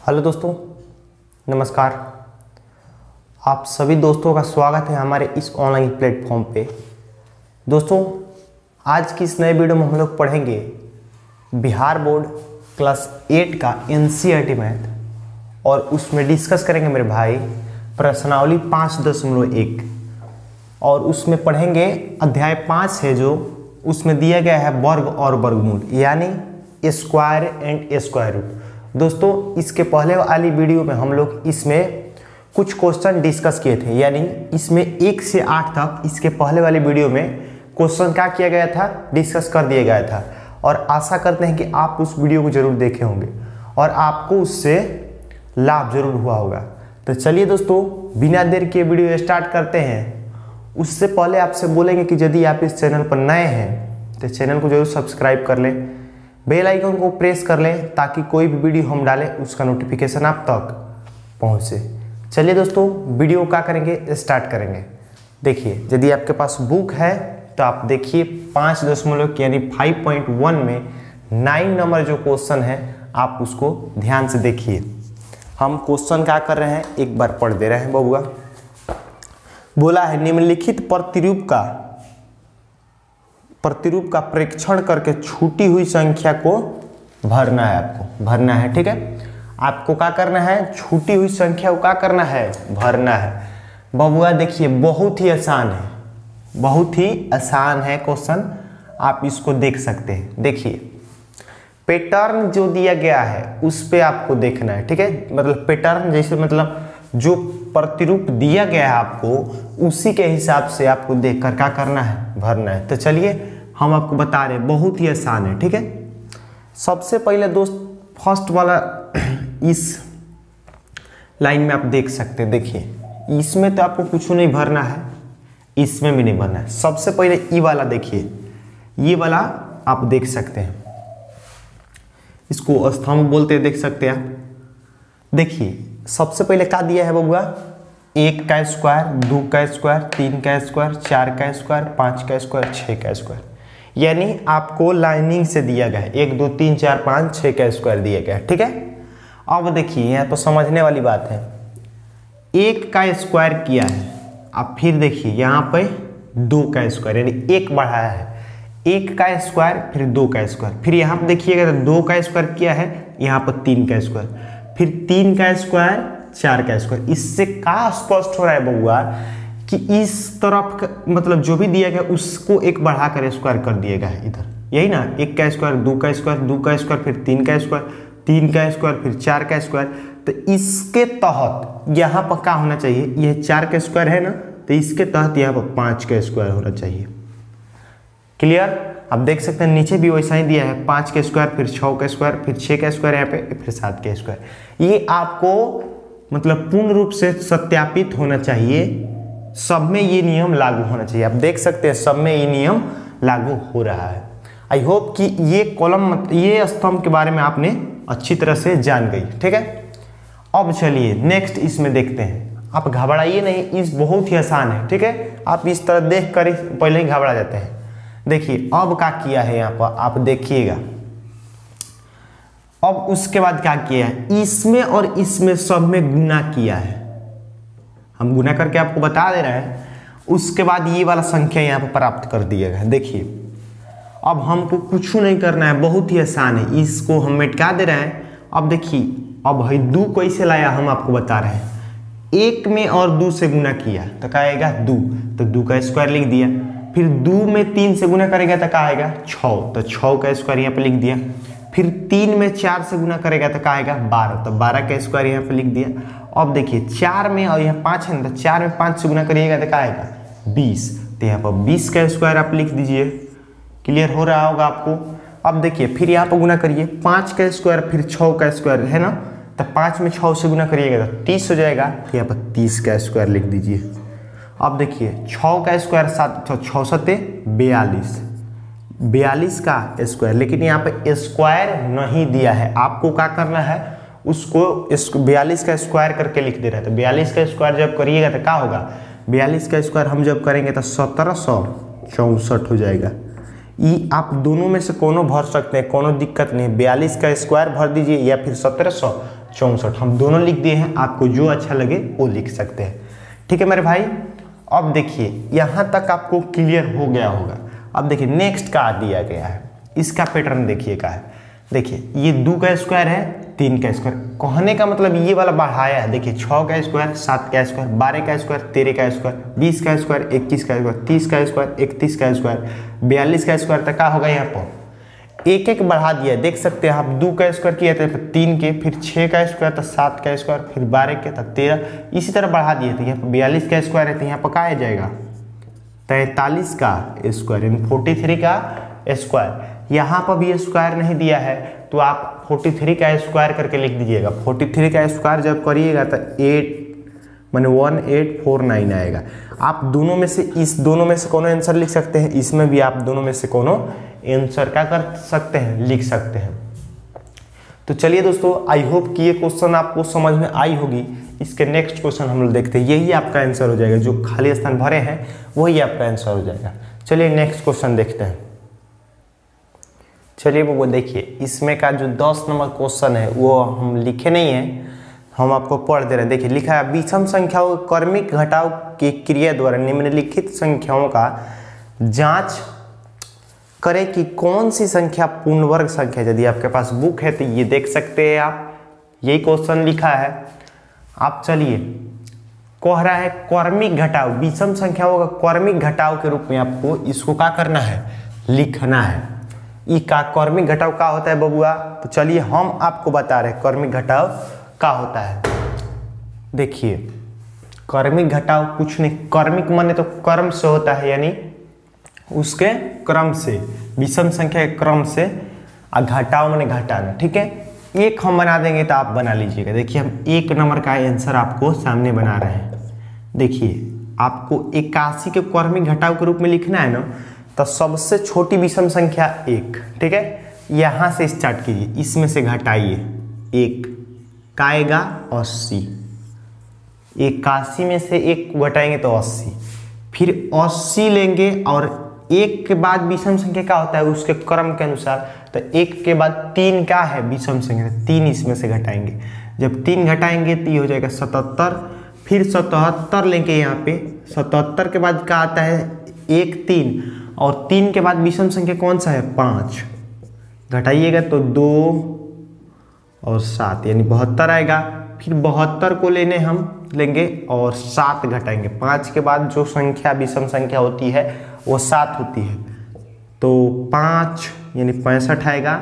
Hello दोस्तों, नमस्कार। आप सभी दोस्तों का स्वागत है हमारे इस ऑनलाइन प्लेटफॉर्म पे। दोस्तों, आज की इस नए वीडियो में हम लोग पढ़ेंगे बिहार बोर्ड क्लास 8 का एनसीईआरटी मैथ और उसमें डिस्कस करेंगे मेरे भाई प्रश्नावली 5.1 और उसमें पढ़ेंगे अध्याय 5 है जो उसमें दिया गया है वर्ग और वर्गमूल यानी स्क्वायर एंड स्क्वायर रूट। दोस्तों, इसके पहले वाली वीडियो में हम लोग इसमें कुछ क्वेश्चन डिस्कस किए थे, यानी इसमें 1 से 8 तक इसके पहले वाली वीडियो में क्वेश्चन क्या किया गया था, डिस्कस कर दिया गया था। और आशा करते हैं कि आप उस वीडियो को जरूर देखे होंगे और आपको उससे लाभ जरूर हुआ होगा। तो चलिए दोस्तों, बिना देर के वीडियो स्टार्ट करते हैं। उससे पहले आपसे बोलेंगे कि यदि आप इस चैनल पर नए हैं तो चैनल को जरूर सब्सक्राइब कर लें, बेल आइकन को प्रेस कर लें ताकि कोई भी वीडियो हम डालें उसका नोटिफिकेशन आप तक पहुंचे। चलिए दोस्तों, वीडियो क्या करेंगे, स्टार्ट करेंगे। देखिए, यदि आपके पास बुक है तो आप देखिए 5 यानी 5.1 में 9 नंबर जो क्वेश्चन है आप उसको ध्यान से देखिए। हम क्वेश्चन क्या कर रहे हैं एक बार पढ़ दे रहे हैं बबुआ। बोला है निम्नलिखित प्रतिरूप का प्रेक्षण करके छूटी हुई संख्या को भरना है। आपको भरना है, ठीक है। आपको क्या करना है, छूटी हुई संख्या को क्या करना है, भरना है। बबुआ देखिए, बहुत ही आसान है, बहुत ही आसान है क्वेश्चन, आप इसको देख सकते हैं। देखिए, पैटर्न जो दिया गया है उस पे आपको देखना है, ठीक है। मतलब पैटर्न जैसे मतलब जो प्रतिरूप दिया गया है आपको उसी के हिसाब से आपको देखकर क्या करना है, भरना है। तो चलिए हम आपको बता रहे हैं, बहुत ही आसान है, ठीक है। सबसे पहले दोस्त फर्स्ट वाला इस लाइन में आप देख सकते हैं। देखिए, इसमें तो आपको कुछ नहीं भरना है, इसमें भी नहीं भरना है। सबसे पहले ये वाला देखिए, ये वाला आप देख सकते हैं, इसको स्तंभ बोलते हैं, देख सकते हैं आप। देखिए, सबसे पहले क्या दिया है बबुआ, 1 का स्क्वायर, 2 का स्क्वायर, 3 का स्क्वायर, 4 का स्क्वायर, 5 का स्क्वायर, 6 का स्क्वायर, यानी आपको लाइनिंग से दिया गया है 1 2 3 4 5 6 का स्क्वायर दिया गया है, ठीक है। अब देखिए, यहाँ तो समझने वाली बात है। 1 का स्क्वायर किया है, अब फिर देखिए यहाँ पे 2 का स्क्वायर यानी 1 बढ़ाया है, 1 का स्क्वायर फिर 2 का स्क्वायर, फिर यहाँ पे देखिएगा तो 2 का स्क्वायर किया है, यहाँ पर 3 का स्क्वायर, फिर 3 का स्क्वायर, 4 का स्क्वायर। इससे क्या स्पष्ट हो रहा है बबुआ कि इस तरफ का, मतलब जो भी दिया गया उसको 1 बढ़ाकर स्क्वायर कर दिया गया है इधर, यही ना। 1 का स्क्वायर, 2 का स्क्वायर, 2 का स्क्वायर, फिर 3 का स्क्वायर, 3 का स्क्वायर, फिर 4 का स्क्वायर। तो इसके तहत यहाँ पर क्या होना चाहिए, यह 4 का स्क्वायर है ना, तो इसके तहत यहाँ पर 5 का स्क्वायर होना चाहिए। क्लियर। आप देख सकते हैं नीचे भी वैसा ही दिया है, 5 का स्क्वायर, फिर 6 का स्क्वायर, फिर 6 का स्क्वायर यहाँ पे, फिर 7 का स्क्वायर। ये आपको मतलब पूर्ण रूप से सत्यापित होना चाहिए, सब में ये नियम लागू होना चाहिए। आप देख सकते हैं सब में ये नियम लागू हो रहा है। आई होप कि ये कॉलम, ये स्तंभ के बारे में आपने अच्छी तरह से जान गई, ठीक है। अब चलिए नेक्स्ट इसमें देखते हैं। आप घबराइए नहीं, इस बहुत ही आसान है, ठीक है। आप इस तरह देख कर पहले ही घबरा जाते हैं। देखिए अब क्या किया है यहाँ पर, आप देखिएगा। अब उसके बाद क्या किया है, इसमें और इसमें सब में गुना किया है, हम गुना करके आपको बता दे रहे हैं। उसके बाद ये वाला संख्या यहाँ पर प्राप्त कर दिया गया है। देखिए, अब हमको कुछ नहीं करना है, बहुत ही आसान है, इसको हम मिटा दे रहे हैं। अब देखिए, अब भाई 2 कैसे लाया हम आपको बता रहे हैं। 1 में और 2 से गुना किया तो क्या आएगा, 2, तो 2 का स्क्वायर लिख दिया। फिर 2 में 3 से गुना करेगा तो क्या आएगा, 6, तो 6 का स्क्वायर यहाँ पे लिख दिया। फिर 3 में 4 से गुना करेगा तो क्या आएगा, 12, तो 12 का स्क्वायर यहाँ पे लिख दिया। अब देखिए 4 में और यहाँ 5 है ना, तो 4 में 5 से गुना करिएगा तो क्या आएगा, 20, तो यहाँ पर 20 का स्क्वायर आप लिख दीजिए। क्लियर हो रहा होगा आपको। अब देखिए फिर यहाँ पर गुना करिए, 5 का स्क्वायर फिर 6 का स्क्वायर है ना, तो 5 में 6 से गुना करिएगा तो 30 हो जाएगा, तो यहाँ पर 30 का स्क्वायर लिख दीजिए। अब देखिए 6 का स्क्वायर 7, 6 सत्ते 42, 42 का स्क्वायर, लेकिन यहाँ पे स्क्वायर नहीं दिया है। आपको क्या करना है, उसको 42 का स्क्वायर करके लिख दे रहा है। तो 42 का स्क्वायर जब करिएगा तो क्या होगा, 42 का स्क्वायर हम जब करेंगे तो 1764 हो जाएगा। ये आप दोनों में से कोनो भर सकते हैं, कोनो दिक्कत नहीं। 42 का स्क्वायर भर दीजिए या फिर 1700, 64। हम दोनों लिख दिए हैं, आपको जो अच्छा लगे वो लिख सकते हैं। ठीक है मेरे भाई, अब देखिए यहाँ तक आपको क्लियर हो गया होगा। अब देखिए नेक्स्ट का दिया गया है, इसका पैटर्न देखिए का है। देखिए ये 2 का स्क्वायर है, 3 का स्क्वायर, कहने का मतलब ये वाला बढ़ाया है। देखिए 6 का स्क्वायर, 7 का स्क्वायर, 12 का स्क्वायर, 13 का स्क्वायर, 20 का स्क्वायर, 21 का स्क्वायर, 30 का स्क्वायर, 31 का स्क्वायर, 42 का स्क्वायर तक का होगा। यहाँ पर एक एक बढ़ा दिया, देख सकते हैं आप। 2 का स्क्वायर किए थे, फिर 3 के, फिर 6 का स्क्वायर, तो 7 का स्क्वायर, फिर 12 के, तो 13, इसी तरह बढ़ा दिए थे। यहाँ पर 42 का स्क्वायर है, तो यहाँ पर क्या आ जाएगा 43 का स्क्वायर, यानी 43 का स्क्वायर। यहाँ पर भी स्क्वायर नहीं दिया है, तो आप 43 का स्क्वायर करके लिख दीजिएगा। 43 का स्क्वायर जब करिएगा तो 1849 आएगा। आप दोनों में से, इस दोनों में से कोनो आंसर लिख सकते हैं, इसमें भी आप दोनों में से कोनो आंसर क्या कर सकते हैं, लिख सकते हैं। तो चलिए दोस्तों, आई होप कि ये क्वेश्चन आपको समझ में आई होगी। इसके नेक्स्ट क्वेश्चन हम लोग देखते हैं, यही आपका आंसर हो जाएगा। जो खाली स्थान भरे हैं वही आपका आंसर हो जाएगा। चलिए नेक्स्ट क्वेश्चन देखते हैं। चलिए वो देखिए, इसमें का जो 10 नंबर क्वेश्चन है वो हम लिखे नहीं है, हम आपको पढ़ दे रहे हैं। देखिए लिखा है, विषम संख्याओं क्रमिक घटाव की क्रिया द्वारा निम्नलिखित संख्याओं का जांच करें कि कौन सी संख्या पूर्ण वर्ग संख्या। यदि आपके पास बुक है तो ये देख सकते हैं आप, यही क्वेश्चन लिखा है। आप चलिए, कह रहा है क्रमिक घटाव, विषम संख्याओं का क्रमिक घटाव के रूप में आपको इसको क्या करना है, लिखना है। ई का क्रमिक घटाव का होता है बबुआ, तो चलिए हम आपको बता रहे हैं क्रमिक घटाव का होता है। देखिए क्रमिक घटाव कुछ नहीं, क्रमिक माने तो क्रम से होता है, यानी उसके क्रम से, विषम संख्या के क्रम से, और घटाव माने घटाना। ठीक है, एक हम बना देंगे तो आप बना लीजिएगा। देखिए हम 1 नंबर का आंसर आपको सामने बना रहे हैं। देखिए आपको 81 के क्रमिक घटाव के रूप में लिखना है ना, तो सबसे छोटी विषम संख्या 1। ठीक है, यहाँ से स्टार्ट कीजिए, इसमें से घटाइए 1 का आएगा 80, 81 में से 1 को घटाएंगे तो 80, फिर 80 लेंगे और 1 के बाद विषम संख्या क्या होता है उसके क्रम के अनुसार, तो 1 के बाद 3 क्या है विषम संख्या, 3 इसमें से घटाएंगे। जब 3 घटाएंगे तो ये हो जाएगा 77, फिर 77 लेंगे यहाँ पे, 77 के बाद क्या आता है 1 3, और 3 के बाद विषम संख्या कौन सा है 5, घटाइएगा तो 2 और 7 यानी 72 आएगा। फिर 72 को लेंगे और 7 घटाएंगे। 5 के बाद जो संख्या विषम संख्या होती है वो 7 होती है, तो 5 यानी 65 आएगा।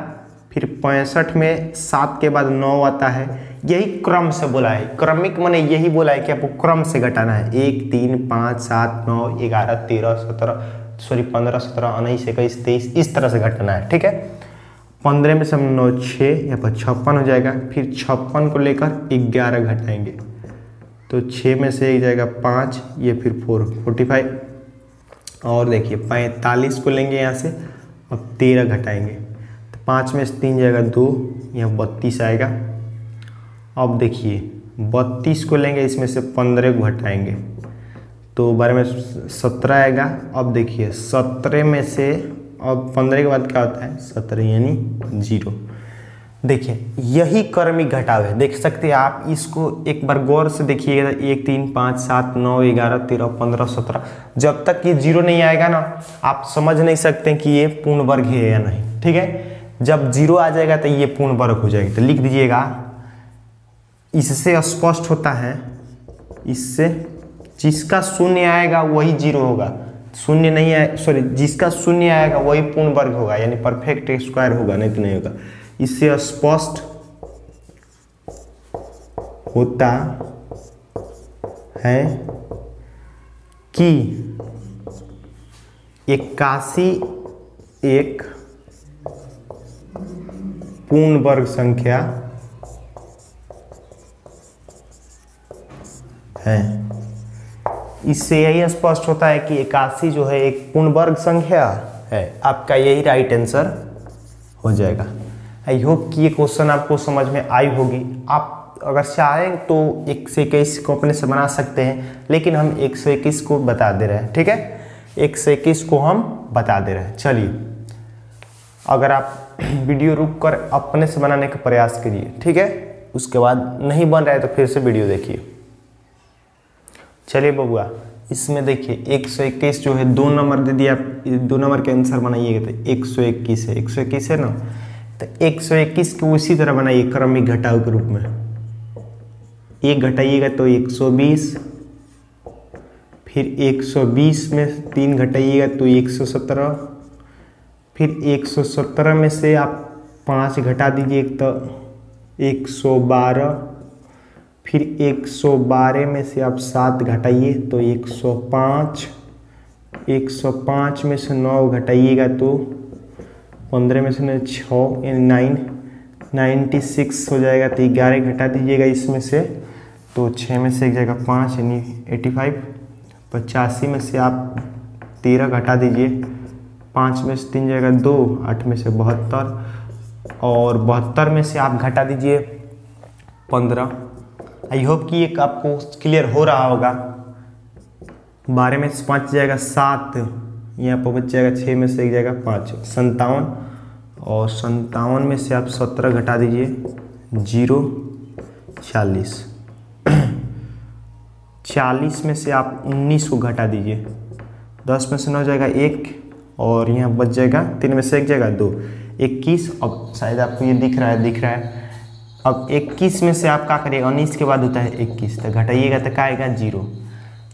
फिर 65 में 7 के बाद 9 आता है। यही क्रम से बोला है, क्रमिक माने यही बोला है कि आपको क्रम से घटाना है। 1 3 5 7 9 11 13 17 15 17 19 21 23 इस तरह से घटाना है। ठीक है, 15 में से हम 9 6, यहाँ पर 56 हो जाएगा। फिर 56 को लेकर 11 घटाएंगे तो 6 में से एक जाएगा 5, ये फिर 4 45, और देखिए 45 को लेंगे यहाँ से और 13 घटाएंगे तो 5 में से 3 जाएगा 2, यहाँ 32 आएगा। अब देखिए 32 को लेंगे, इसमें से 15 को घटाएंगे तो 12 में 17 आएगा। अब देखिए 17 में से अब 15 के बाद क्या होता है 17 यानी 0। देखिए यही क्रमिक घटाव है, देख सकते हैं आप। इसको एक बार गौर से देखिएगा, 1 3 5 7 9 11 13 15 17, जब तक ये 0 नहीं आएगा ना आप समझ नहीं सकते कि ये पूर्ण वर्ग है या नहीं। ठीक है, जब 0 आ जाएगा तो ये पूर्ण वर्ग हो जाएगी। तो लिख दीजिएगा, इससे स्पष्ट होता है, इससे जिसका शून्य आएगा वही 0 होगा, शून्य नहीं आए सॉरी जिसका शून्य आएगा वही पूर्ण वर्ग होगा, यानी परफेक्ट स्क्वायर होगा, नहीं तो नहीं होगा। इससे स्पष्ट होता है कि 81 एक पूर्ण वर्ग संख्या है। इससे यही स्पष्ट होता है कि 81 जो है एक पूर्ण वर्ग संख्या है। आपका यही राइट आंसर हो जाएगा। आई होप कि ये क्वेश्चन आपको समझ में आई होगी। आप अगर चाहें तो 121 को अपने से बना सकते हैं, लेकिन हम 121 को बता दे रहे हैं। ठीक है, 121 को हम बता दे रहे हैं। चलिए, अगर आप वीडियो रुक कर अपने से बनाने का प्रयास करिए। ठीक है, उसके बाद नहीं बन रहा है तो फिर से वीडियो देखिए। चलिए बबुआ, इसमें देखिए 121 जो है 2 नंबर दे दिया, 2 नंबर के आंसर बनाइएगा तो 121 है, 121 है ना, तो 121 को उसी तरह बनाइए क्रमिक घटाव के रूप में। 1 घटाइएगा तो 120, फिर 120 में 3 घटाइएगा तो 117, फिर 117 में से आप 5 घटा दीजिए तो 112, फिर 112 में से आप 7 घटाइए तो 105, 105 में से 9 घटाइएगा तो 15 में से 6 यानी 96 हो जाएगा, तो 11 घटा दीजिएगा इसमें से तो 6 में से एक जाएगा 5 यानी 85, 85 में से आप 13 घटा दीजिए, 5 में से 3 जाएगा 2, 8 में से 72, और 72 में से आप घटा दीजिए 15। आई होप कि एक आपको क्लियर हो रहा होगा। 12 में से 5 जाएगा 7, यहाँ पर बच जाएगा 6 में से एक जाएगा 5, 57, और 57 में से आप 17 घटा दीजिए 0, 40, 40 में से आप 19 को घटा दीजिए, 10 में से 9 जाएगा 1, और यहाँ बच जाएगा 3 में से 1 जाएगा 2, 21। अब शायद आपको ये दिख रहा है। अब 21 में से आप क्या करिएगा, 19 के बाद होता है 21, तो घटाइएगा तो क्या आएगा 0।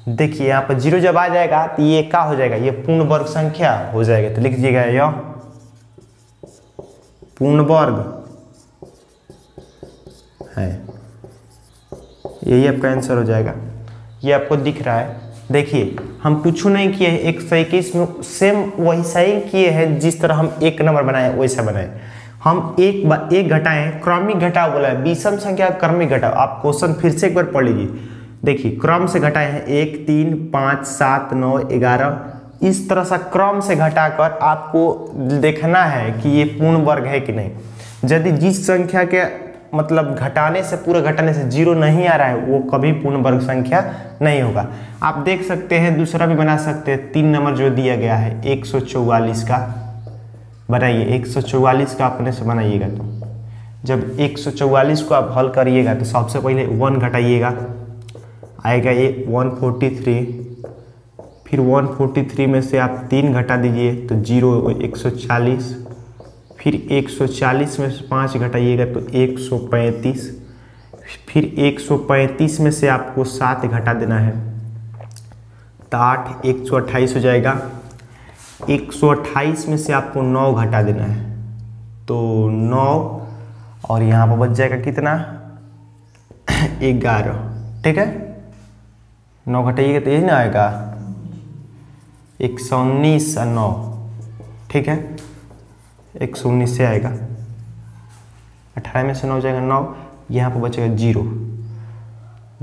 देखिए यहाँ पर 0 जब आ जाएगा तो ये क्या हो जाएगा, ये पूर्ण वर्ग संख्या हो जाएगा, तो लिख दीजिएगा यह पूर्ण वर्ग है, यही आपका आंसर हो जाएगा। ये आपको दिख रहा है। देखिए हम कुछ नहीं किए हैं, 121 में सेम वही सही किए हैं, जिस तरह हम 1 नंबर बनाए वैसा बनाए। हम एक घटाए, क्रमिक घटाव बोला है, विषम संख्या क्रमिक घटाव। आप क्वेश्चन फिर से एक बार पढ़ लीजिए। देखिए क्रम से घटाए हैं 1, 3, 5, 7, 9, 11, इस तरह से क्रम से घटाकर आपको देखना है कि ये पूर्ण वर्ग है कि नहीं। यदि जिस संख्या के मतलब घटाने से पूरा घटाने से 0 नहीं आ रहा है, वो कभी पूर्ण वर्ग संख्या नहीं होगा। आप देख सकते हैं, दूसरा भी बना सकते हैं। 3 नंबर जो दिया गया है 144 का बनाइए, 144 का अपने से बनाइएगा। तो जब 144 को आप हल करिएगा तो सबसे पहले 1 घटाइएगा, आएगा ये 143, फिर 143 में से आप 3 घटा दीजिए तो 0, 140, फिर 140 में से 5 घटाइएगा तो 135, फिर 135 में से आपको 7 घटा देना है तो 8, 128 हो जाएगा। 128 में से आपको 9 घटा देना है तो 9, और यहाँ पर बच जाएगा कितना 11, ठीक है। 9 घटाइएगा तो यही ना आएगा 119 और 9, ठीक है, 119 से आएगा। 18 में से 9 जाएगा 9, यहाँ पर बचेगा 0,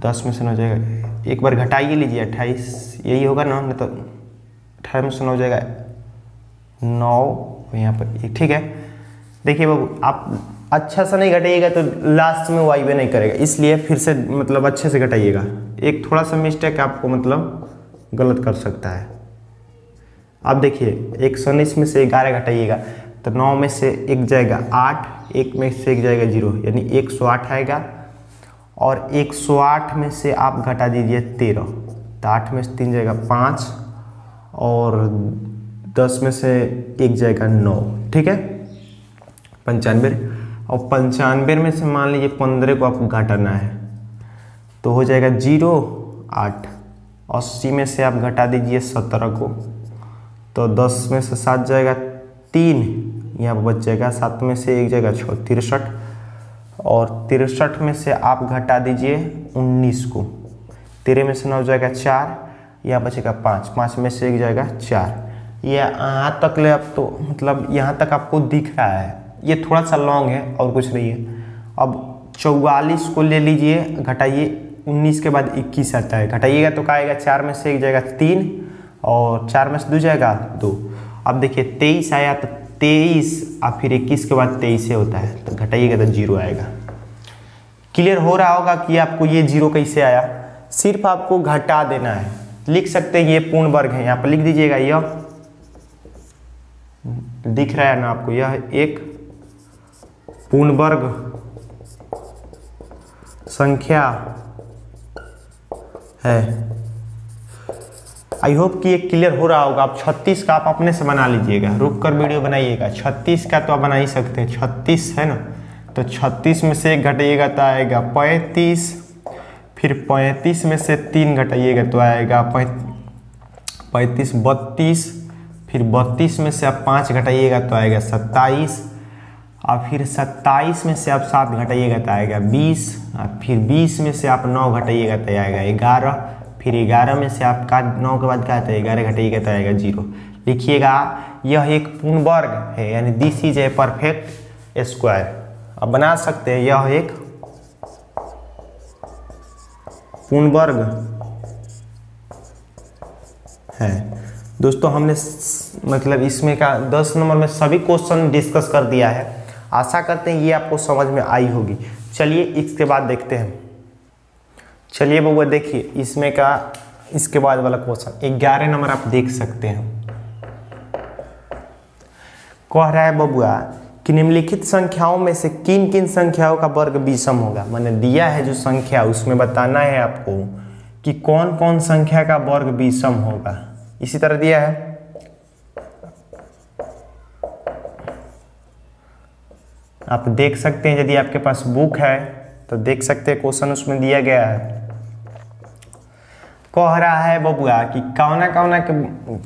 10 में से 9 जाएगा, एक बार घटाइए लीजिए 28, यही होगा ना, तो 18 में से 9 जाएगा 9, यहाँ पर, ठीक है। देखिए बाबू, आप अच्छा सा नहीं घटाइएगा तो लास्ट में वाई नहीं करेगा, इसलिए फिर से मतलब अच्छे से घटाइएगा। एक थोड़ा सा मिस्टेक आपको मतलब गलत कर सकता है। अब देखिए 119 में से 11 घटाइएगा तो 9 में से 1 जाएगा 8, 1 में से 1 जाएगा 0, यानी 108 आएगा। और 108 में से आप घटा दीजिए 13, तो 8 में से 3 जाएगा 5, और 10 में से 1 जाएगा 9, ठीक है, 95। और 95 में से मान लीजिए 15 को आपको घटाना है तो हो जाएगा 0, 8। 80 में से आप घटा दीजिए 17 को तो 10 में से 7 जाएगा 3, यहाँ पर बच जाएगा 7 में से 1 जाएगा 6, 63। और 63 में से आप घटा दीजिए 19 को, 13 में से 9 जाएगा 4, यहाँ बचेगा 5, 5 में से 1 जाएगा 4। ये यहाँ तक ले आप तो मतलब यहाँ तक आपको दिख रहा है। ये थोड़ा सा लॉन्ग है और कुछ नहीं है। अब 44 को ले लीजिए, घटाइए, 19 के बाद 21 आता है, घटाइएगा तो क्या आएगा, 4 में से 1 जाएगा 3, और 4 में से 2 जाएगा 2। अब देखिए 23 आया तो 23, और फिर 21 के बाद 23 से होता है, तो घटाइएगा तो 0 आएगा। क्लियर हो रहा होगा कि आपको ये 0 कैसे आया, सिर्फ आपको घटा देना है। लिख सकते हैं ये पूर्ण वर्ग है, यहाँ पर लिख दीजिएगा, यह दिख रहा है ना आपको, यह एक पूर्ण वर्ग संख्या है। आई होप कि ये क्लियर हो रहा होगा। आप 36 का आप अपने से बना लीजिएगा, रुक कर वीडियो बनाइएगा। 36 का तो आप बना ही सकते हैं, 36 है ना, तो 36 में से 1 घटाइएगा तो आएगा 35, फिर 35 में से 3 घटाइएगा तो आएगा 35, 32, फिर 32 में से आप 5 घटाइएगा तो आएगा 27, और फिर 27 में से आप 7 घटाइएगा तो आएगा 20, और फिर 20 में से आप 9 घटाइएगा तो आएगा 11, फिर 11 में से आप 9 के बाद क्या आता है 11 घटाइएगा तो आएगा 0। लिखिएगा यह एक पूर्ण वर्ग है, यानी this is a perfect square. अब बना सकते हैं यह एक पूर्ण वर्ग है। दोस्तों हमने मतलब इसमें का 10 नंबर में सभी क्वेश्चन डिस्कस कर दिया है। आशा करते हैं ये आपको समझ में आई होगी। चलिए इसके बाद देखते हैं। चलिए बबुआ देखिए इसमें का इसके बाद वाला क्वेश्चन 11 नंबर आप देख सकते हैं। कह रहा है बबुआ कि निम्नलिखित संख्याओं में से किन किन संख्याओं का वर्ग विषम होगा। मैंने दिया है जो संख्या उसमें बताना है आपको कि कौन कौन संख्या का वर्ग विषम होगा। इसी तरह दिया है आप देख सकते हैं, यदि आपके पास बुक है तो देख सकते हैं क्वेश्चन उसमें दिया गया है। कह रहा है बबुआ कि कौना कौना के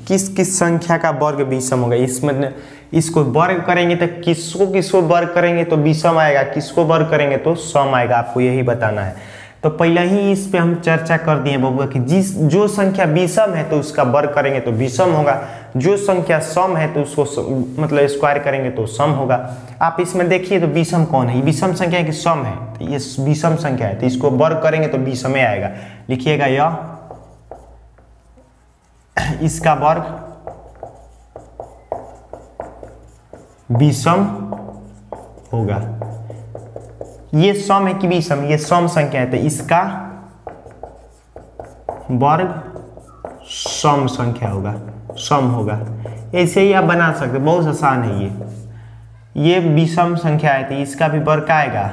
किस किस संख्या का वर्ग विषम होगा। इसमें इसको वर्ग करेंगे तो किसको वर्ग करेंगे तो विषम आएगा, किसको वर्ग करेंगे तो सम आएगा। आपको यही बताना है। तो पहले ही इस पे हम चर्चा कर दिए बबुआ कि जो संख्या विषम है तो उसका वर्ग करेंगे तो विषम होगा, जो संख्या सम है तो उसको मतलब स्क्वायर करेंगे तो सम होगा। आप इसमें देखिए तो विषम कौन है, ये विषम संख्या है कि सम है, तो ये विषम संख्या है तो इसको वर्ग करेंगे तो विषम में आएगा। लिखिएगा यह इसका वर्ग विषम होगा। ये सम है कि विषम, ये सम संख्या है तो इसका वर्ग सम संख्या होगा, सम होगा। ऐसे ही आप बना सकते, बहुत आसान है ये विषम संख्या है तो इसका भी वर्ग आएगा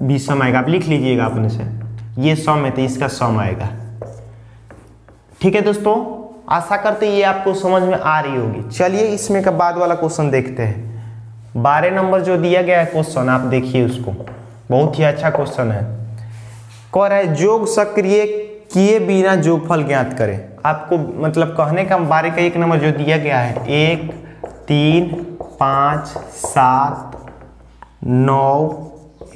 विषम आएगा। आप लिख लीजिएगा अपने से, ये सम है तो इसका सम आएगा। ठीक है दोस्तों, आशा करते ये आपको समझ में आ रही होगी। चलिए इसमें का बाद वाला क्वेश्चन देखते हैं। 12 नंबर जो दिया गया है क्वेश्चन आप देखिए उसको, बहुत ही अच्छा क्वेश्चन है। कह रहा है योग सक्रिय किए बिना योगफल ज्ञात करें। आपको मतलब कहने का 12 का 1 नंबर जो दिया गया है 1, 3, 5, 7, 9,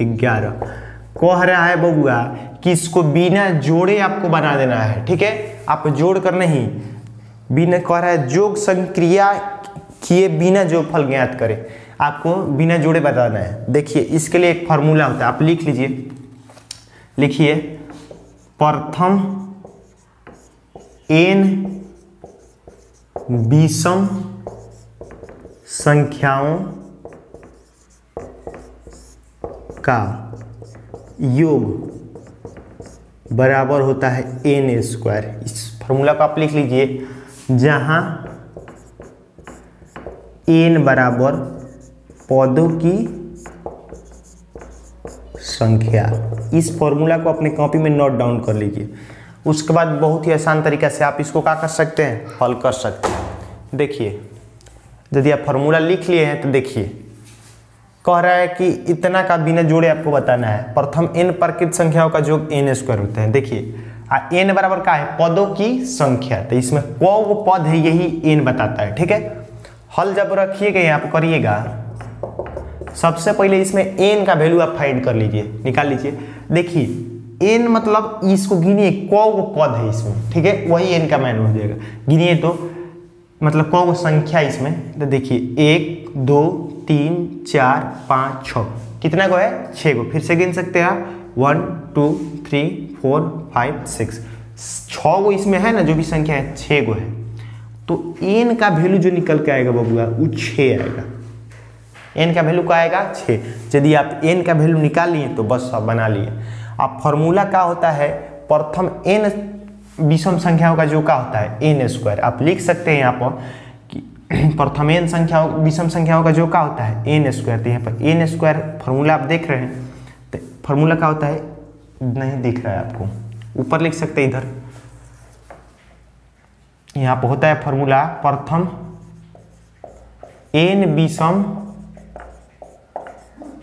11 कह रहा है बबुआ कि इसको बिना जोड़े आपको बना देना है। ठीक है, आप जोड़ कर नहीं, बिना कह रहा है योग संक्रिया किए बिना योगफल ज्ञात करें। आपको बिना जोड़े बताना है। देखिए इसके लिए एक फॉर्मूला होता है, आप लिख लीजिए। लिखिए प्रथम n विषम संख्याओं का योग बराबर होता है n स्क्वायर। इस फॉर्मूला को आप लिख लीजिए, जहां n बराबर पदों की संख्या। इस फॉर्मूला को अपने कॉपी में नोट डाउन कर लीजिए। उसके बाद बहुत ही आसान तरीका से आप इसको क्या कर सकते हैं, हल कर सकते हैं। देखिए यदि आप फॉर्मूला लिख लिए हैं तो देखिए कह रहा है कि इतना का बिना जोड़े आपको बताना है। प्रथम n प्रकृत संख्याओं का योग n स्क्वायर होता है। देखिए n बराबर क्या है, पदों की संख्या, तो इसमें कौ पद है यही n बताता है। ठीक है, हल जब रखिएगा यहाँ पर करिएगा, सबसे पहले इसमें n का वैल्यू आप फाइंड कर लीजिए, निकाल लीजिए। देखिए n मतलब इसको गिनिए, कौ पद है इसमें। ठीक है, वही n का मान हो जाएगा। गिनिए तो मतलब कौ संख्या इसमें, तो देखिए 1, 2, 3, 4, 5, 6, कितना को है 6 को। फिर से गिन सकते हैं आप 1, 2, 3, 4, 5, 6, 6 को इसमें है ना, जो भी संख्या है 6 को है। तो n का वैल्यू जो निकल के आएगा बबुआ वो 6 आएगा। n का वैल्यू क्या आएगा 6। यदि आप n का वैल्यू निकाल लिए तो बस आप बना लिए। आप फॉर्मूला क्या होता है, प्रथम n विषम संख्याओं का जो क्या होता है n स्क्वायर। आप लिख सकते हैं यहाँ पर कि प्रथम n संख्याओं विषम संख्याओं का जो क्या होता है n स्क्वायर। तो यहाँ पर n स्क्वायर फॉर्मूला आप देख रहे हैं, तो फॉर्मूला क्या होता है, नहीं दिख रहा है आपको, ऊपर लिख सकते हैं इधर, यहाँ पर होता है फॉर्मूला प्रथम n विषम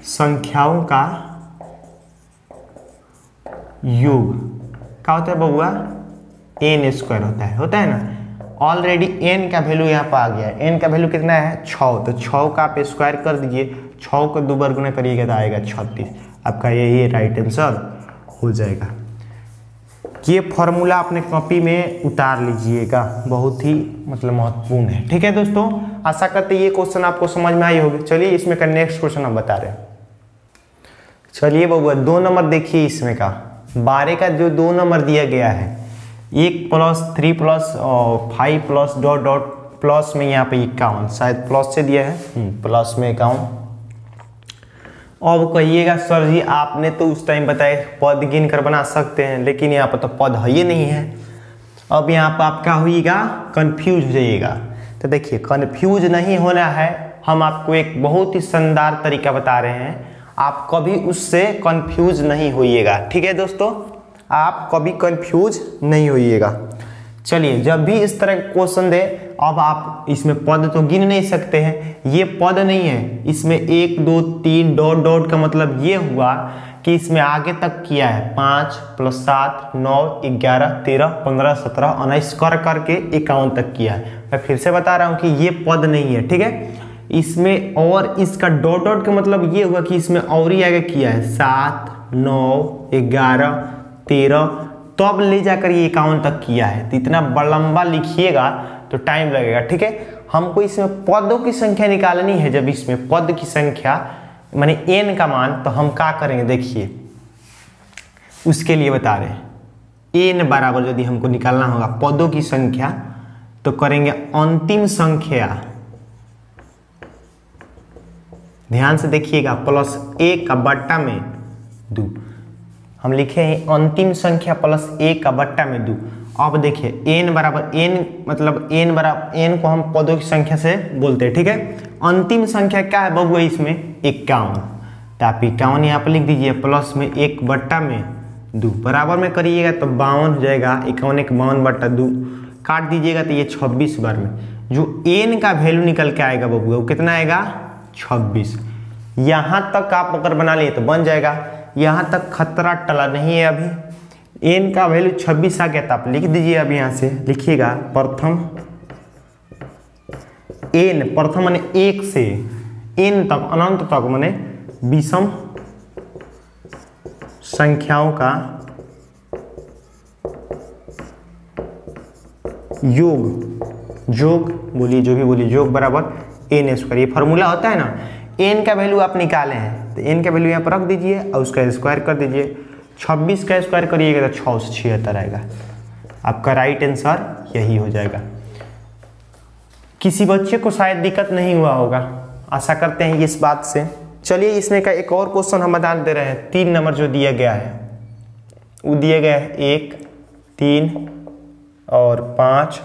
संख्याओं का योग क्या होता है बबुआ, n स्क्वायर होता है ना। ऑलरेडी n का वैल्यू यहाँ पर आ गया है, n का वैल्यू कितना है 6, तो 6 का आप स्क्वायर कर दीजिए, 6 को 2 बार गुना करिएगा तो आएगा 36, आपका यही राइट आंसर हो जाएगा। ये फॉर्मूला अपने कॉपी में उतार लीजिएगा, बहुत ही मतलब महत्वपूर्ण है। ठीक है दोस्तों, आशा करते हैं ये क्वेश्चन आपको समझ में आई होगी। चलिए इसमें का नेक्स्ट क्वेश्चन हम बता रहे हैं। चलिए बबुआ 2 नंबर देखिए, इसमें का 12 का जो 2 नंबर दिया गया है, 1 + 3 + 5 प्लस डॉट डॉट प्लस में यहाँ पे 51, शायद प्लस से दिया है, प्लस में 51। अब कहिएगा सर जी आपने तो उस टाइम बताया पद गिन कर बना सकते हैं, लेकिन यहाँ पर तो पद है ही नहीं है। अब यहाँ पर आप क्या होइएगा, कंफ्यूज हो जाइएगा। तो देखिए कंफ्यूज नहीं होना है, हम आपको एक बहुत ही शानदार तरीका बता रहे हैं, आप कभी उससे कंफ्यूज नहीं होइएगा। ठीक है दोस्तों, आप कभी कंफ्यूज नहीं होइएगा। चलिए जब भी इस तरह का क्वेश्चन दे, अब आप इसमें पद तो गिन नहीं सकते हैं, ये पद नहीं है, इसमें 1 2 3 डॉट डॉट का मतलब ये हुआ कि इसमें आगे तक किया है 5 + 7 9 11 13 15 17 19 कर करके 51 तक किया है। मैं फिर से बता रहा हूँ कि ये पद नहीं है। ठीक है, इसमें और इसका डॉट डॉट का मतलब ये हुआ कि इसमें और ही आगे किया है 7 9 11 13, तब ले जाकर ये 51 तक किया है। तो इतना लंबा लिखिएगा तो टाइम लगेगा। ठीक है, हमको इसमें पदों की संख्या निकालनी है। जब इसमें पद की संख्या माने n का मान, तो हम क्या करेंगे देखिए, उसके लिए बता रहे हैं। n बराबर यदि हमको निकालना होगा पदों की संख्या, तो करेंगे अंतिम संख्या, ध्यान से देखिएगा, +1 का बट्टा में 2, हम लिखे हैं अंतिम संख्या +1 का बट्टा में 2। अब देखिए n बराबर n मतलब n बराबर n को हम पदों की संख्या से बोलते हैं। ठीक है, अंतिम संख्या क्या है बबुआ, इसमें 51, तो आप 51 यहाँ पर लिख दीजिए, प्लस में 1 बट्टा में 2 बराबर में करिएगा तो 52 हो जाएगा, 51 1 52 बट्टा 2 काट दीजिएगा तो ये 26 बार में जो n का वैल्यू निकल के आएगा बबुआ वो कितना आएगा 26। यहाँ तक आप अगर बना लिए तो बन जाएगा, यहाँ तक खतरा टला नहीं है। अभी n का वैल्यू 26 आ गया तो आप लिख दीजिए, अब यहाँ से लिखिएगा प्रथम n, प्रथम माने 1 से n तक अनंत तक माने विषम संख्याओं का योग बोलिए, जो भी बोलिए, योग बराबर n²। ये फॉर्मूला होता है ना, n का वैल्यू आप निकाले हैं तो n का वैल्यू यहाँ पर रख दीजिए और उसका स्क्वायर कर दीजिए। 26 का स्क्वायर करिएगा तो 6 से 76 आएगा, आपका राइट आंसर यही हो जाएगा। किसी बच्चे को शायद दिक्कत नहीं हुआ होगा, आशा करते हैं इस बात से। चलिए इसमें का एक और क्वेश्चन हम बता दे रहे हैं। 3 नंबर जो दिया गया है वो दिया गया है 1 3 और 5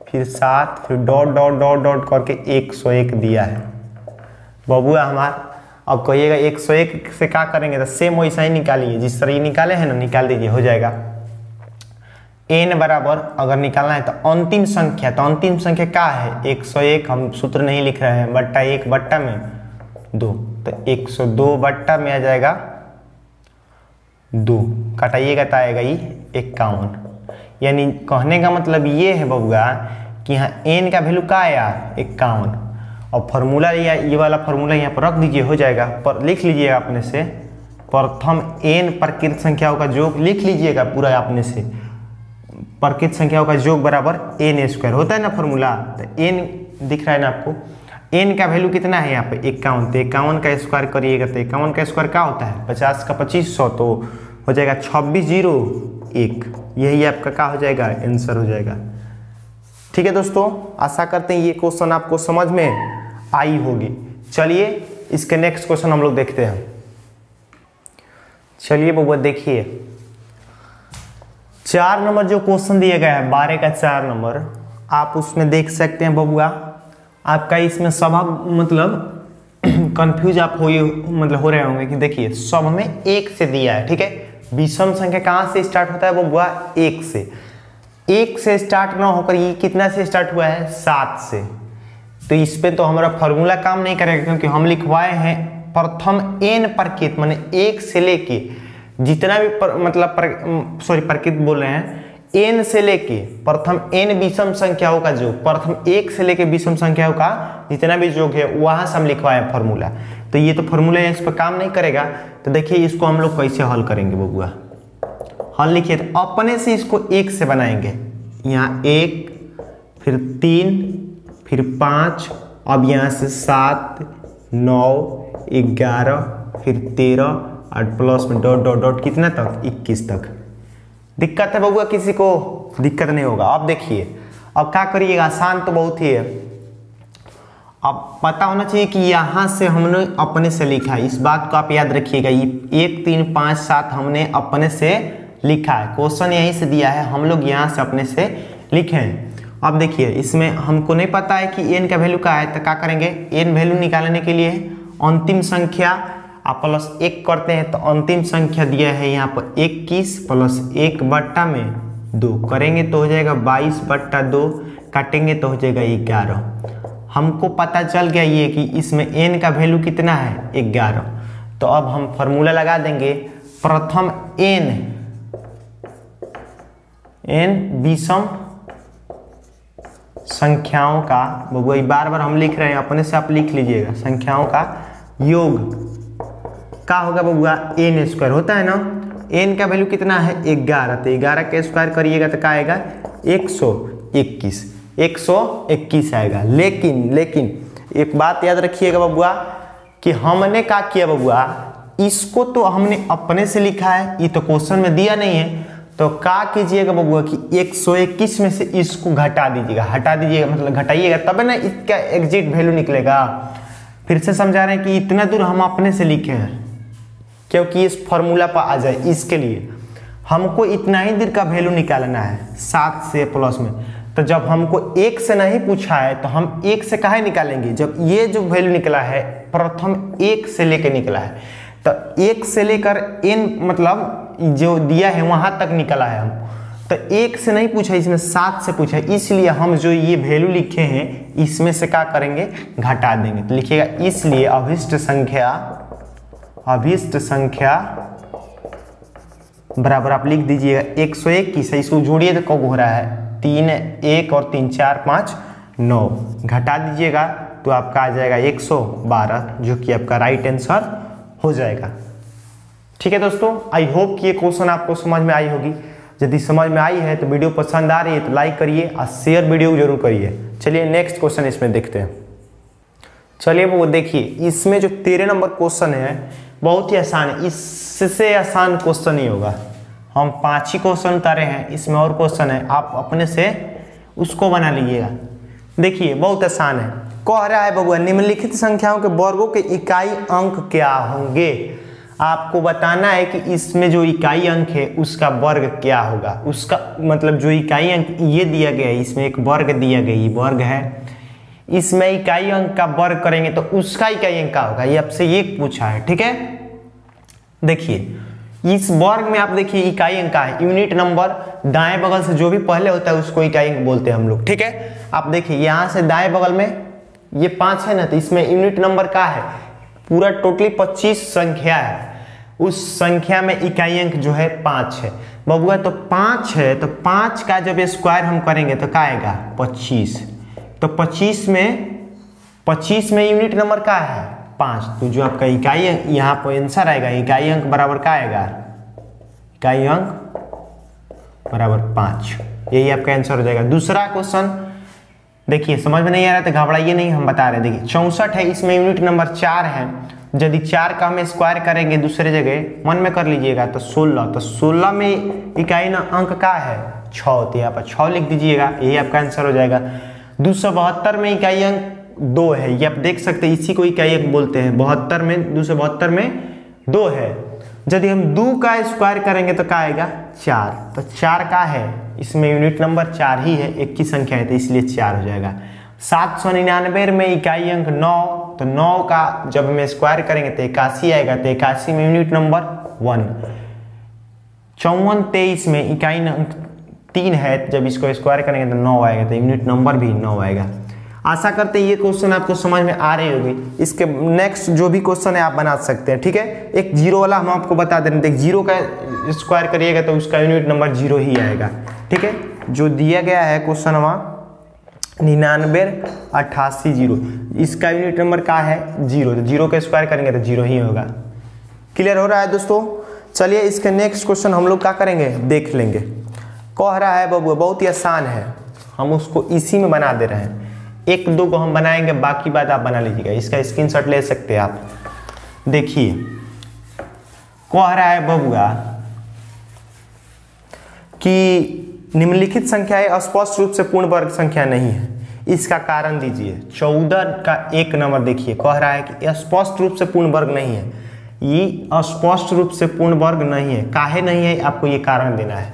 फिर 7 फिर डॉट डॉट डॉट डॉट करके 101 दिया है बबुआ हमारा। अब कहिएगा 101 से क्या करेंगे, तो सेम वैसा ही निकालिए, जिस तरह ये निकाले हैं ना निकाल दीजिए, हो जाएगा। n बराबर अगर निकालना है तो अंतिम संख्या, तो अंतिम संख्या क्या है 101, हम सूत्र नहीं लिख रहे हैं, बट्टा 1 बट्टा में 2, तो 102 बट्टा में आ जाएगा 2, कटाइएगा तो आएगा ये 51। यानी कहने का मतलब ये है बबुआ कि यहाँ n का वैल्यू क्या आया 51, और फार्मूला ये वाला फार्मूला यहाँ पर रख दीजिए, हो जाएगा। पर लिख लीजिएगा अपने से, प्रथम n प्रकृत संख्याओं का योग लिख लीजिएगा पूरा अपने से, प्रकृत संख्याओं का योग बराबर n² होता है ना फार्मूला। तो n दिख रहा है ना आपको, n का वैल्यू कितना है यहाँ पे 51, तो 51 का स्क्वायर करिएगा तो 51 का स्क्वायर क्या होता है 50 का 25 100, तो हो जाएगा 26 0 1, यही आपका क्या हो जाएगा आंसर हो जाएगा। ठीक है दोस्तों, आशा करते हैं ये क्वेश्चन आपको समझ में आई होगी। चलिए इसके नेक्स्ट क्वेश्चन हम लोग देखते हैं। चलिए बबुआ देखिए 4 नंबर जो क्वेश्चन दिया गया है 12 का 4 नंबर, आप उसमें देख सकते हैं बबुआ आपका इसमें सभा मतलब कंफ्यूज आप हो रहे होंगे कि देखिए सब हमें 1 से दिया है, ठीक है। विषम संख्या कहाँ से स्टार्ट होता है बबुआ? 1 से। 1 से स्टार्ट ना होकर ये कितना से स्टार्ट हुआ है? 7 से। तो इस पे तो हमारा फॉर्मूला काम नहीं करेगा, क्योंकि हम लिखवाए हैं प्रथम n प्रकृत, माने 1 से लेके जितना भी प्रकृत बोल रहे हैं, n से लेके प्रथम n विषम संख्याओं का योग, प्रथम 1 से लेके विषम संख्याओं का जितना भी योग है वहां से हम लिखवाए फॉर्मूला। तो ये तो फॉर्मूला इस पर काम नहीं करेगा। तो देखिए इसको हम लोग कैसे हल करेंगे बबुआ। हल लिखिए तो अपने से इसको 1 से बनाएंगे। यहाँ 1, फिर 3, फिर 5, अब यहाँ से 7, 9, 11, फिर 13 और प्लस में डॉट डॉट डॉट कितना तक? 21 तक। दिक्कत है बबुआ? किसी को दिक्कत नहीं होगा। अब देखिए अब क्या करिएगा, आसान तो बहुत ही है। अब पता होना चाहिए कि यहाँ से हमने अपने से लिखा है, इस बात को आप याद रखिएगा। ये 1, 3, 5, 7 हमने अपने से लिखा है, क्वेश्चन यहीं से दिया है, हम लोग यहाँ से अपने से लिखे हैं। अब देखिए इसमें हमको नहीं पता है कि n का वैल्यू क्या है, तो क्या करेंगे? n वैल्यू निकालने के लिए अंतिम संख्या आप प्लस 1 करते हैं, तो अंतिम संख्या दिया है यहाँ पर 21 प्लस 1 बट्टा में 2 करेंगे तो हो जाएगा 22/2, काटेंगे तो हो जाएगा 11। हमको पता चल गया ये कि इसमें n का वैल्यू कितना है? 11। तो अब हम फॉर्मूला लगा देंगे, प्रथम n विषम संख्याओं का, बबुआ बार बार हम लिख रहे हैं, अपने से आप लिख लीजिएगा, संख्याओं का योग का होगा बबुआ n² होता है ना। n का वैल्यू कितना है? 11। तो 11 के स्क्वायर करिएगा तो क्या आएगा? 121। 121 आएगा। लेकिन एक बात याद रखिएगा बबुआ कि हमने क्या किया बबुआ, इसको तो हमने अपने से लिखा है, ये तो क्वेश्चन में दिया नहीं है। तो क्या कीजिएगा बबुआ कि 121 में से इसको घटा दीजिएगा, हटा दीजिएगा, मतलब घटाइएगा, तब ना इसका एग्जैक्ट वैल्यू निकलेगा। फिर से समझा रहे हैं कि इतना दूर हम अपने से लिखे हैं क्योंकि इस फॉर्मूला पर आ जाए, इसके लिए हमको इतना ही दूर का वैल्यू निकालना है 7 से प्लस में। तो जब हमको 1 से नहीं पूछा है तो हम 1 से काहे निकालेंगे? जब ये जो वैल्यू निकला है प्रथम 1 से लेकर निकला है, तो 1 से लेकर n मतलब जो दिया है वहां तक निकला है हम, तो 1 से नहीं पूछा, इसमें 7 से पूछा है। इसलिए हम जो ये वैल्यू लिखे हैं इसमें से क्या करेंगे? घटा देंगे। तो लिखिएगा इसलिए अभिष्ट संख्या बराबर आप लिख दीजिएगा 121 है, इसको जोड़िए तो कब हो रहा है? 3, 1 और 3, 4, 5, 9, घटा दीजिएगा तो आपका आ जाएगा 112, जो कि आपका राइट आंसर हो जाएगा। ठीक है दोस्तों, आई होप कि ये क्वेश्चन आपको समझ में आई होगी। यदि समझ में आई है तो वीडियो पसंद आ रही है तो लाइक करिए और शेयर वीडियो जरूर करिए। चलिए नेक्स्ट क्वेश्चन इसमें देखते हैं। चलिए वो देखिए, इसमें जो 13 नंबर क्वेश्चन है बहुत ही आसान है, इससे आसान क्वेश्चन नहीं होगा। हम 5 ही क्वेश्चन उतारे हैं, इसमें और क्वेश्चन है, आप अपने से उसको बना लीजिएगा। देखिए बहुत आसान है। कह रहा है बबुआ निम्नलिखित संख्याओं के वर्गों के इकाई अंक क्या होंगे। आपको बताना है कि इसमें जो इकाई अंक है उसका वर्ग क्या होगा। उसका मतलब जो इकाई अंक ये दिया गया है, इसमें एक वर्ग दिया गया, ये वर्ग है, इसमें इकाई अंक का वर्ग करेंगे तो उसका इकाई अंक क्या होगा, ये आपसे ये पूछा है। ठीक है, देखिए इस वर्ग में आप देखिए इकाई अंक का है, यूनिट नंबर दाएं बगल से जो भी पहले होता है उसको इकाई अंक बोलते हैं हम लोग। ठीक है, आप देखिए यहाँ से दाएं बगल में ये 5 है ना, तो इसमें यूनिट नंबर का है, पूरा टोटली 25 संख्या है, उस संख्या में इकाई अंक जो है 5 है बबुआ। तो 5 है तो 5 का जब स्क्वायर हम करेंगे तो क्या आएगा 25। तो 25 में यूनिट नंबर का है 5, तो जो आपका इकाई अंक यहाँ पर आंसर आएगा, इकाई अंक बराबर क्या आएगा, इकाई अंक बराबर 5, यही आपका आंसर हो जाएगा। दूसरा क्वेश्चन देखिए, समझ में नहीं आ रहा तो घबराइए नहीं, हम बता रहे हैं। देखिए 64 है, इसमें यूनिट नंबर 4 है, यदि 4 का हम स्क्वायर करेंगे दूसरे जगह मन में कर लीजिएगा तो 16, तो 16 में इकाई ना अंक का है 6, तो यहाँ पर 6 लिख दीजिएगा, यही आपका आंसर हो जाएगा। 272 में इकाई अंक 2 है, ये आप देख सकते हैं, इसी को इकाई अंक बोलते हैं। 272 में 2 है, यदि हम 2 का स्क्वायर करेंगे तो क्या आएगा 4, तो 4 का है, इसमें यूनिट नंबर 4 ही है, एक की संख्या है तो इसलिए 4 हो जाएगा। 799 में इकाई अंक 9, तो 9 का जब हम स्क्वायर करेंगे तो 81 आएगा, तो 81 में यूनिट नंबर 1। 54 23 में इकाई 3 है, जब इसको स्क्वायर करेंगे तो 9 आएगा, तो यूनिट नंबर भी 9 आएगा। आशा करते हैं ये क्वेश्चन आपको समझ में आ रही होगी। इसके नेक्स्ट जो भी क्वेश्चन है आप बना सकते हैं, ठीक है। एक जीरो वाला हम आपको बता दे रहे हैं, जीरो का स्क्वायर करिएगा तो उसका यूनिट नंबर 0 ही आएगा, ठीक है। जो दिया गया है क्वेश्चन वहाँ 9988 0, इसका यूनिट नंबर क्या है 0, तो 0 का स्क्वायर करेंगे तो 0 ही होगा। क्लियर हो रहा है दोस्तों। चलिए इसके नेक्स्ट क्वेश्चन हम लोग क्या करेंगे देख लेंगे। कह रहा है बबुआ बहुत ही आसान है, हम उसको इसी में बना दे रहे हैं। 1 2 को हम बनाएंगे, बाकी बात आप बना लीजिएगा। इसका स्क्रीनशॉट ले सकते हैं आप। देखिए कह रहा है बबुआ कि निम्नलिखित संख्याएं स्पष्ट रूप से पूर्ण वर्ग संख्या नहीं है, इसका कारण दीजिए। 14 का 1 नंबर देखिए, कह रहा है कि स्पष्ट रूप से पूर्ण वर्ग नहीं है। ये स्पष्ट रूप से पूर्ण वर्ग नहीं है, काहे नहीं है आपको ये कारण देना है।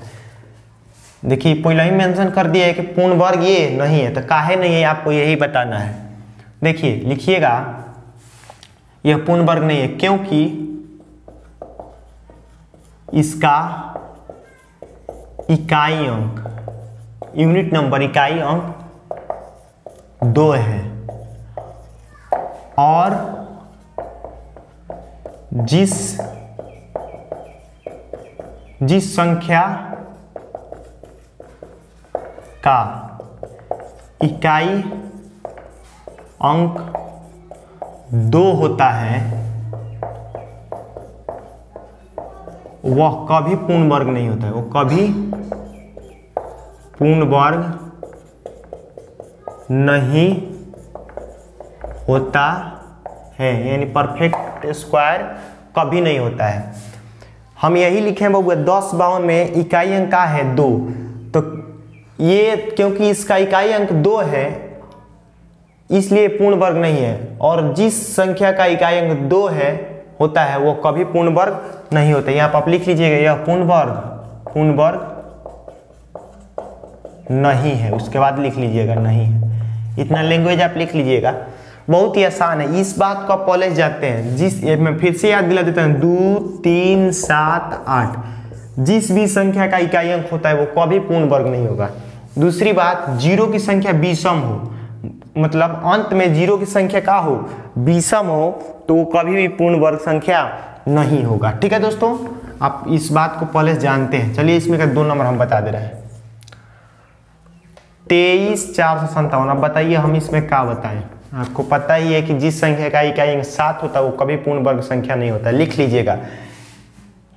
देखिए पहले ही मेंशन कर दिया है कि पूर्ण वर्ग ये नहीं है, तो काहे नहीं है आपको यही बताना है। देखिए लिखिएगा यह पूर्ण वर्ग नहीं है क्योंकि इसका इकाई अंक यूनिट नंबर इकाई अंक 2 है, और जिस संख्या का इकाई अंक 2 होता है वह कभी पूर्ण वर्ग नहीं होता है, वो कभी पूर्ण वर्ग नहीं होता है, यानी परफेक्ट स्क्वायर कभी नहीं होता है। हम यही लिखे बबुआ 1052 में इकाई अंक का है 2, तो ये क्योंकि इसका इकाई अंक 2 है इसलिए पूर्ण वर्ग नहीं है, और जिस संख्या का इकाई अंक 2 है होता है वो कभी पूर्ण वर्ग नहीं होता। यहाँ पर आप लिख लीजिएगा यह पूर्ण वर्ग नहीं है, उसके बाद लिख लीजिएगा नहीं है। इतना लैंग्वेज आप लिख लीजिएगा, बहुत ही आसान है। इस बात को आप कॉलेज जाते हैं, जिस मैं फिर से याद दिला देता हूँ 2 3 7 8, जिस भी संख्या का इकाई अंक होता है वो कभी पूर्ण वर्ग नहीं होगा। दूसरी बात, 0 की संख्या विषम हो, मतलब अंत में 0 की संख्या का हो विषम हो, तो वो कभी भी पूर्ण वर्ग संख्या नहीं होगा। ठीक है दोस्तों, आप इस बात को पहले जानते हैं। चलिए इसमें का 2 नंबर हम बता दे रहे हैं। 23,457। अब बताइए हम इसमें क्या बताएं। आपको पता ही है कि जिस संख्या का इकाई अंक 7 होता है वो कभी पूर्ण वर्ग संख्या नहीं होता। लिख लीजिएगा,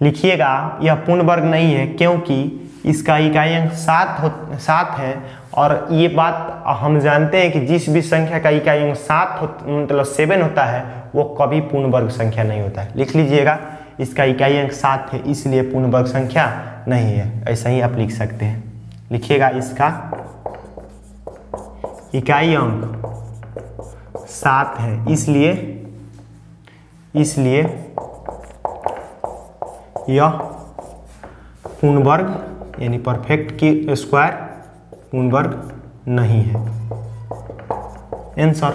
लिखिएगा यह पूर्ण वर्ग नहीं है क्योंकि इसका इकाई अंक 7 है, और ये बात हम जानते हैं कि जिस भी संख्या का इकाई अंक 7 होता है वो कभी पूर्ण वर्ग संख्या नहीं होता है। लिख लीजिएगा इसका इकाई अंक 7 है इसलिए पूर्ण वर्ग संख्या नहीं है, ऐसा ही आप लिख सकते हैं। लिखिएगा इसका इकाई अंक 7 है इसलिए यह पूर्ण वर्ग यानी परफेक्ट की स्क्वायर पूर्ण वर्ग नहीं है। आंसर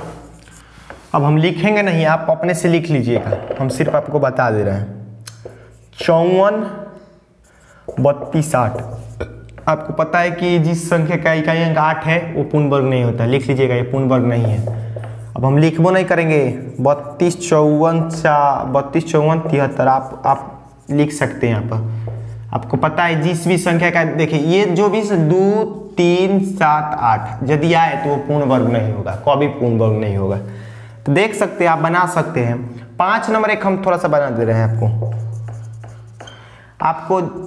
अब हम लिखेंगे नहीं, आप अपने से लिख लीजिएगा, हम सिर्फ आपको बता दे रहे हैं। 54 32 8। आपको पता है कि जिस संख्या का इकाई अंक 8 है वो पूर्ण वर्ग नहीं होता। लिख लीजिएगा ये पूर्ण वर्ग नहीं है। अब हम लिखबो नहीं करेंगे। 32 54 73 आप लिख सकते हैं। यहाँ पर आपको पता है जिस भी संख्या का, देखिए ये जो भी 2 3 7 8 यदि आए तो वो पूर्ण वर्ग नहीं होगा, कभी पूर्ण वर्ग नहीं होगा। तो देख सकते हैं, आप बना सकते हैं। 5 नंबर एक हम थोड़ा सा बना दे रहे हैं आपको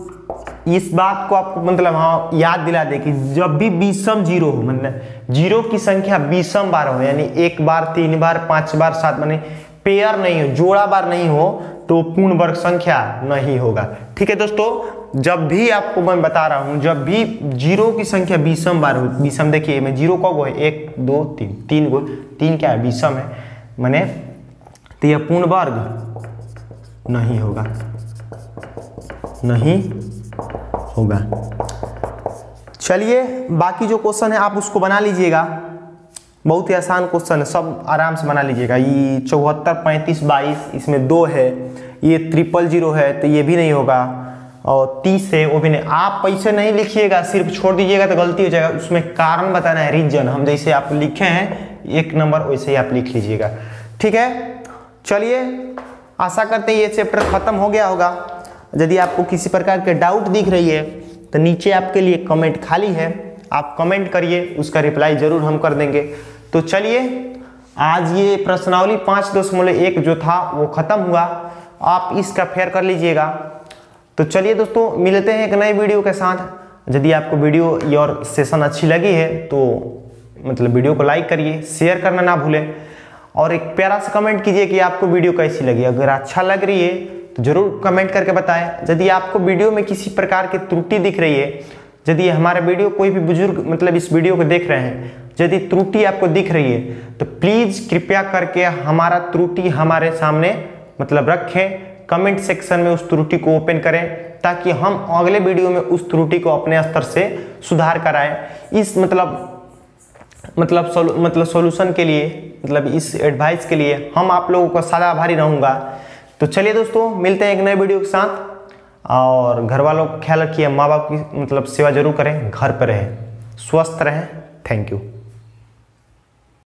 इस बात को आपको मतलब हाँ याद दिला दे कि जब भी विषम 0 हो, मतलब 0 की संख्या विषम बार हो, यानी 1 बार 3 बार 5 बार 7 माने पेयर नहीं हो, जोड़ा बार नहीं हो, तो पूर्ण वर्ग संख्या नहीं होगा। ठीक है दोस्तों, जब भी आपको मैं बता रहा हूं, जब भी 0 की संख्या विषम बार हो, विषम देखिए मैं 0 कब है 1 2 3 3 गो, 3 क्या है विषम है, माने तो यह पूर्ण वर्ग नहीं होगा, नहीं होगा। चलिए बाकी जो क्वेश्चन है आप उसको बना लीजिएगा। बहुत ही आसान क्वेश्चन है, सब आराम से बना लीजिएगा। ये 74 35 22 इसमें 2 है, ये 000 है तो ये भी नहीं होगा, और 30 है वो भी नहीं। आप पैसे नहीं लिखिएगा, सिर्फ छोड़ दीजिएगा तो गलती हो जाएगा। उसमें कारण बताना है, रीजन। हम जैसे आप लिखे हैं 1 नंबर वैसे ही आप लिख लीजिएगा, ठीक है। चलिए, आशा करते हैं ये चैप्टर खत्म हो गया होगा। यदि आपको किसी प्रकार के डाउट दिख रही है तो नीचे आपके लिए कमेंट खाली है, आप कमेंट करिए, उसका रिप्लाई जरूर हम कर देंगे। तो चलिए, आज ये प्रश्नावली 5.1 जो था वो खत्म हुआ, आप इसका फेयर कर लीजिएगा। तो चलिए दोस्तों, मिलते हैं एक नए वीडियो के साथ। यदि आपको वीडियो और सेशन अच्छी लगी है तो मतलब वीडियो को लाइक करिए, शेयर करना ना भूलें, और एक प्यारा सा कमेंट कीजिए कि आपको वीडियो कैसी लगी। अगर अच्छा लग रही है तो जरूर कमेंट करके बताएं। यदि आपको वीडियो में किसी प्रकार की त्रुटि दिख रही है, यदि हमारा वीडियो कोई भी बुजुर्ग मतलब इस वीडियो को देख रहे हैं, यदि त्रुटि आपको दिख रही है तो प्लीज कृपया करके हमारा त्रुटि हमारे सामने मतलब रखें, कमेंट सेक्शन में उस त्रुटि को ओपन करें, ताकि हम अगले वीडियो में उस त्रुटि को अपने स्तर से सुधार कराएं। इस मतलब सॉल्यूशन के लिए, मतलब इस एडवाइस के लिए हम आप लोगों का सदा आभारी रहूंगा। तो चलिए दोस्तों, मिलते हैं एक नए वीडियो के साथ, और घर वालों का ख्याल रखिए, माँ बाप की मतलब सेवा जरूर करें, घर पर रहें, स्वस्थ रहें। Thank you.